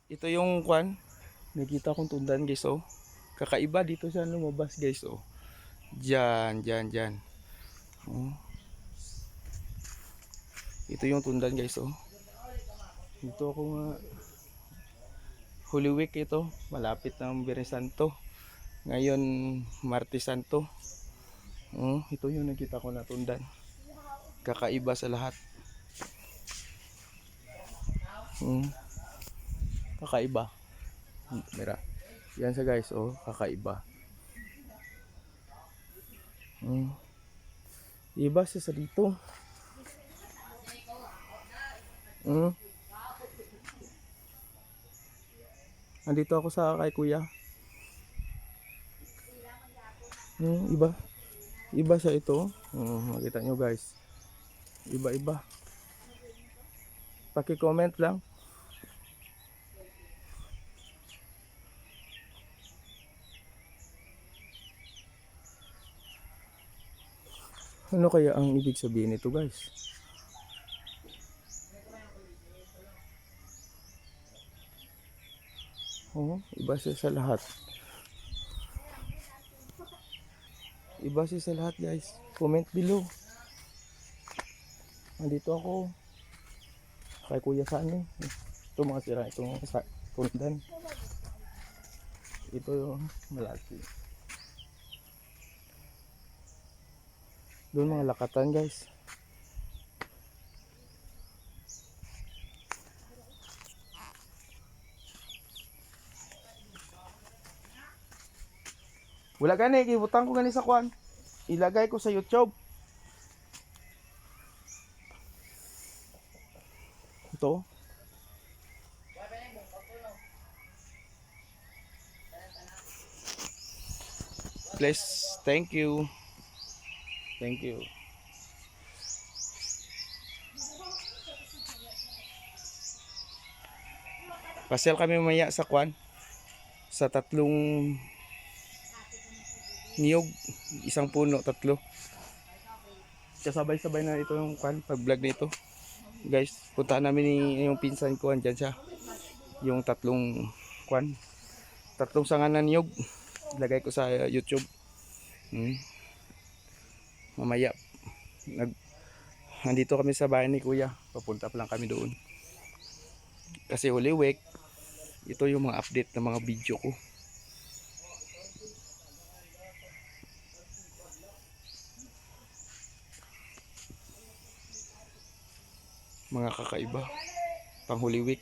Ito yung kwan. Nakita kong tundan guys oh. Kakaiba dito siya lumabas guys oh. Diyan. Oh. Ito yung tundan guys oh. Dito ako nga. Holy Week ito. Malapit ng Biyernes Santo. Ngayon Martes Santo. Oh, ito yung nakita ko na tundan. Kakaiba sa lahat. Kakaiba. Mira. Yan sa guys oh, kakaiba. Iba siya sa dito. Andito ako sa kay kuya. Iba. Iba siya ito. Makita nyo guys. Iba. Paki-comment lang. Ano kaya ang ibig sabihin nito guys? Oh, iba siya sa lahat. Iba siya sa lahat guys. Comment below. Andito ako kay kuya sa ano. Ito mga sira itong tundan. Ito yung malaki. Doon mga lakatan guys. Wala gani, ibutang ko gani sa kwan. Ilagay ko sa YouTube. Ito. Please, thank you. Thank you. Pasyal kami mamaya sa kwan. Sa tatlong niyog. Isang puno, tatlo. Kasabay-sabay na ito yung kwan, pag-vlog nito. Guys, punta namin yung pinsan ko. Andyan siya. Yung tatlong kwan. Tatlong sanga na niyog. Lagay ko sa YouTube. Mamaya. Nandito kami sa bahay ni kuya. Papunta pa lang kami doon. Kasi Holy Week. Ito yung mga update ng mga video ko. Mga kakaiba. Pang Holy Week.